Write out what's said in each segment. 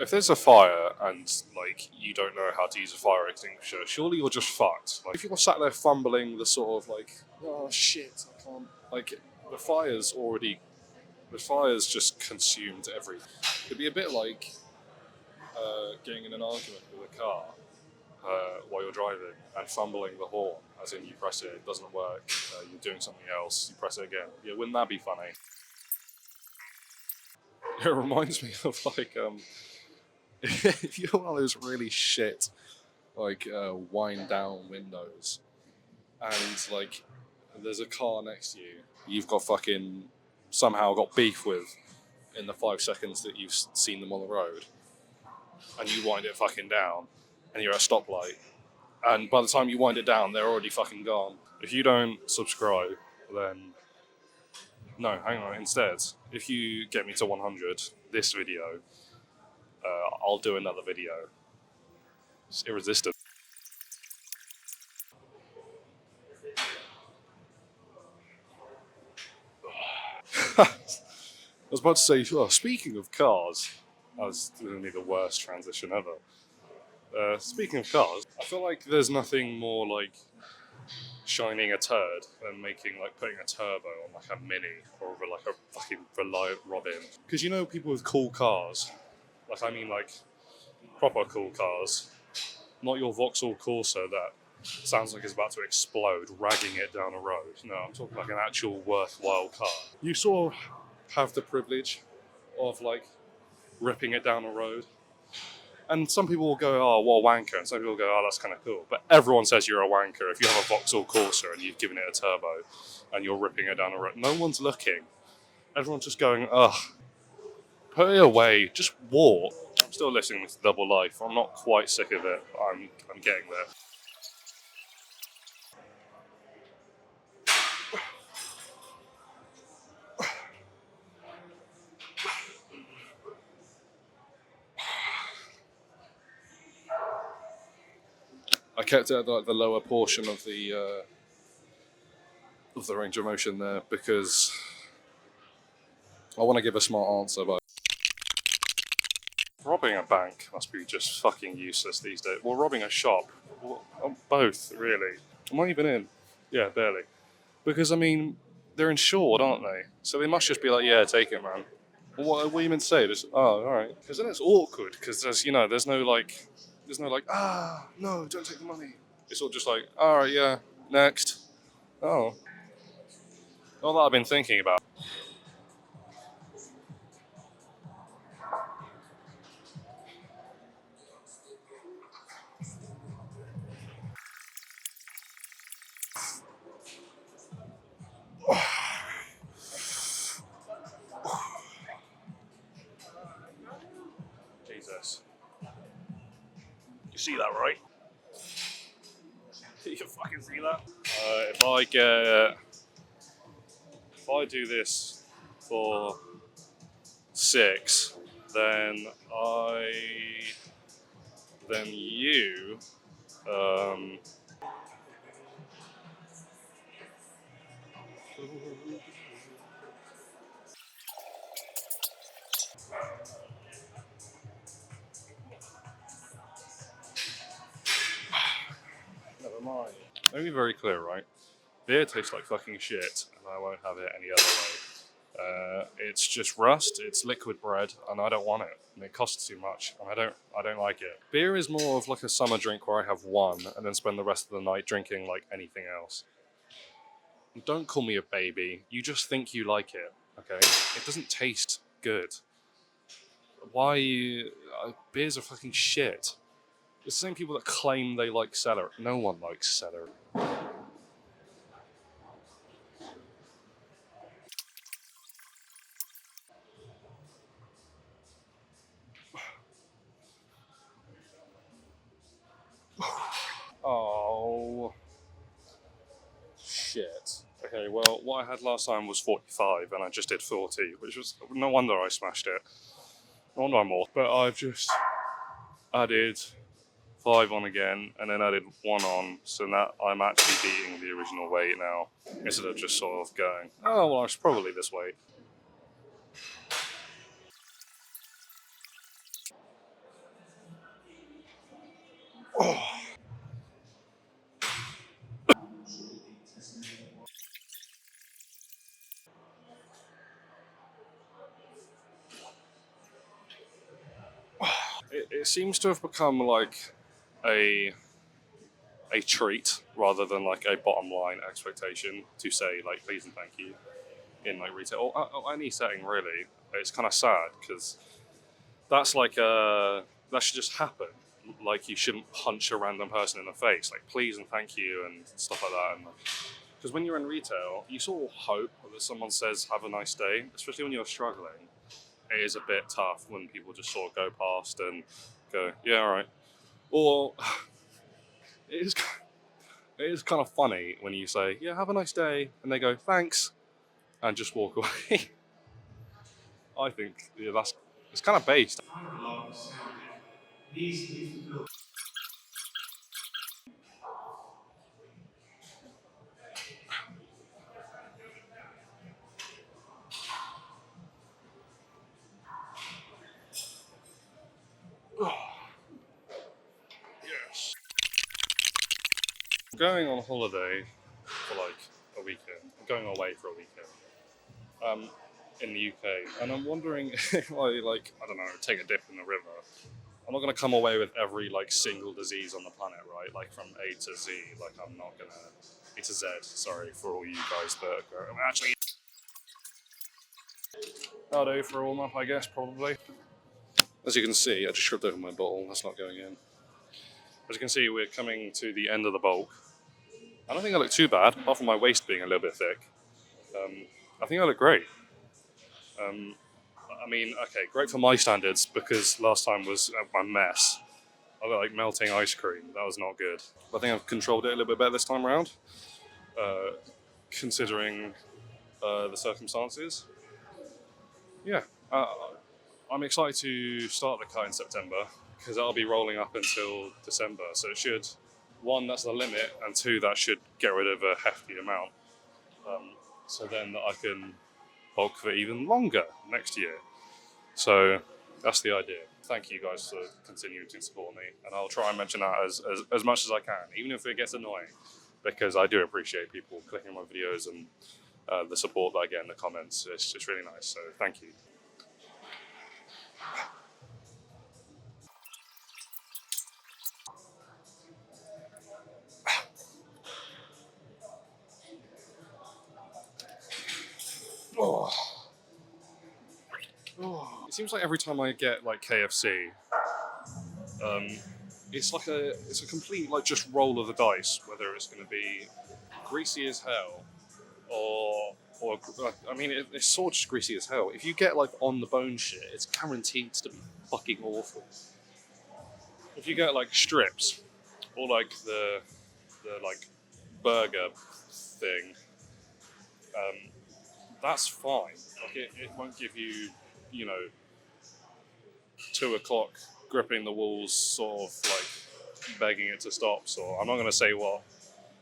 if there's a fire and like you don't know how to use a fire extinguisher, surely you're just fucked. Like if you're sat there fumbling the sort of like, oh shit, I can't. Like the fire's just consumed everything. It'd be a bit like getting in an argument with a car while you're driving and fumbling the horn, as in you press it, it doesn't work, you're doing something else, you press it again. Yeah, wouldn't that be funny? It reminds me of like if you're one of those really shit like wind down windows and like there's a car next to you you've got fucking somehow got beef with in the 5 seconds that you've seen them on the road, and you wind it fucking down and you're at a stoplight, and by the time you wind it down they're already fucking gone. If you don't subscribe, then no, hang on, instead if you get me to 100 this video, I'll do another video. It's irresistible. I was about to say, oh, speaking of cars, that was literally the worst transition ever. Speaking of cars, I feel like there's nothing more like shining a turd than putting a turbo on like a Mini or like a fucking Reliant Robin. Because you know people with cool cars, like I mean like proper cool cars, not your Vauxhall Corsa that sounds like it's about to explode, ragging it down a road. No, I'm talking like an actual worthwhile car. You sort of have the privilege of like ripping it down a road. And some people will go, oh, what a wanker. And some people will go, oh, that's kind of cool. But everyone says you're a wanker if you have a Vauxhall Corsa and you've given it a turbo and you're ripping it down a road. No one's looking. Everyone's just going, ugh, put it away, just walk. I'm still listening to Double Life. I'm not quite sick of it, but I'm getting there. I kept it at like the lower portion of the range of motion there because I want to give a smart answer, but robbing a bank must be just fucking useless these days. Well, robbing a shop, both really. Am I even in? Yeah, barely. Because I mean, they're insured, aren't they? So they must just be like, yeah, take it, man. What are you meant to say? Just, oh, all right. Because then it's awkward. Because there's no like, no, don't take the money. It's all just like, all right, yeah, next. Oh, all that I've been thinking about. Jesus. You see that, right? You can fucking see that? If I do this for 6, then you, never mind. Let me be very clear, right? Beer tastes like fucking shit, and I won't have it any other way. It's just rust. It's liquid bread, and I don't want it. And it costs too much, and I don't like it. Beer is more of like a summer drink where I have one and then spend the rest of the night drinking like anything else. And don't call me a baby. You just think you like it, okay? It doesn't taste good. Why? Beers are fucking shit. It's the same people that claim they like celery. No one likes celery. Oh, shit. Okay, well, what I had last time was 45, and I just did 40, which was no wonder I smashed it. No wonder I'm more. But I've just added 5 on again, and then added 1 on, so that I'm actually beating the original weight now, instead of just sort of going, oh, well, it's probably this weight. It seems to have become like a a treat rather than like a bottom line expectation to say like please and thank you in like retail or any setting really. It's kind of sad because that's like that should just happen. Like you shouldn't punch a random person in the face. Like please and thank you and stuff like that. And because when you're in retail, you sort of hope that someone says have a nice day, especially when you're struggling. It is a bit tough when people just sort of go past and go, yeah, all right. Or it is it is kind of funny when you say, yeah, have a nice day, and they go thanks and just walk away. I think yeah, that's it's kind of based. Yes. I'm going on holiday for like a weekend. I'm going away for a weekend. In the UK, and I'm wondering if I like I don't know take a dip in the river. I'm not gonna come away with every like single disease on the planet, right? Like from A to Z. Like I'm not gonna A to Z. Sorry for all you guys that are actually. That'll do for a warm up, I guess probably. As you can see, I just stripped over my bottle. That's not going in. As you can see, we're coming to the end of the bulk. I don't think I look too bad, apart from my waist being a little bit thick. I think I look great. Um, I mean, okay, great for my standards because last time was a mess. I look like melting ice cream. That was not good. But I think I've controlled it a little bit better this time around, considering the circumstances. Yeah, I'm excited to start the cut in September because that'll be rolling up until December. So it should, one, that's the limit, and two, that should get rid of a hefty amount. So then I can bulk for even longer next year. So that's the idea. Thank you guys for continuing to support me, and I'll try and mention that as much as I can, even if it gets annoying, because I do appreciate people clicking my videos and the support that I get in the comments. It's just really nice. So thank you. Oh. Oh. It seems like every time I get like KFC, um, it's a complete like just roll of the dice whether it's going to be greasy as hell or I mean it's sort of just greasy as hell. If you get like on the bone shit, it's guaranteed to be fucking awful. If you get like strips or like the like burger thing, um, that's fine. Like it won't give you, you know, 2 o'clock gripping the walls, sort of like begging it to stop. So I'm not going to say what,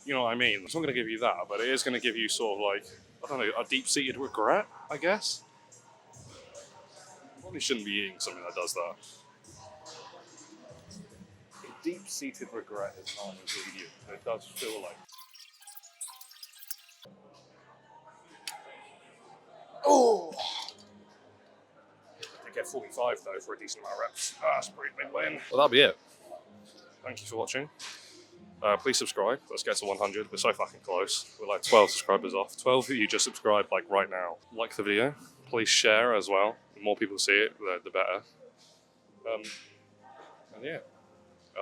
you know what I mean. It's not going to give you that, but it is going to give you sort of like I don't know a deep-seated regret, I guess. Probably shouldn't be eating something that does that. Deep-seated regret is not an ingredient. It does feel like. Oh, I get 45 though for a decent amount of reps. That's a pretty big win. Well, that'll be it. Thank you for watching. Please subscribe. Let's get to 100. We're so fucking close. We're like 12 subscribers off. 12 of you just subscribed like right now. Like the video. Please share as well. The more people see it, the better. And yeah,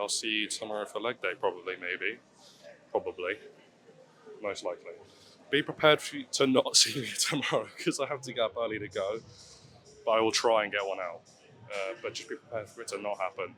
I'll see you tomorrow for leg day. Probably, maybe, probably, most likely. Be prepared to not see me tomorrow because I have to get up early to go. But I will try and get one out. But just be prepared for it to not happen.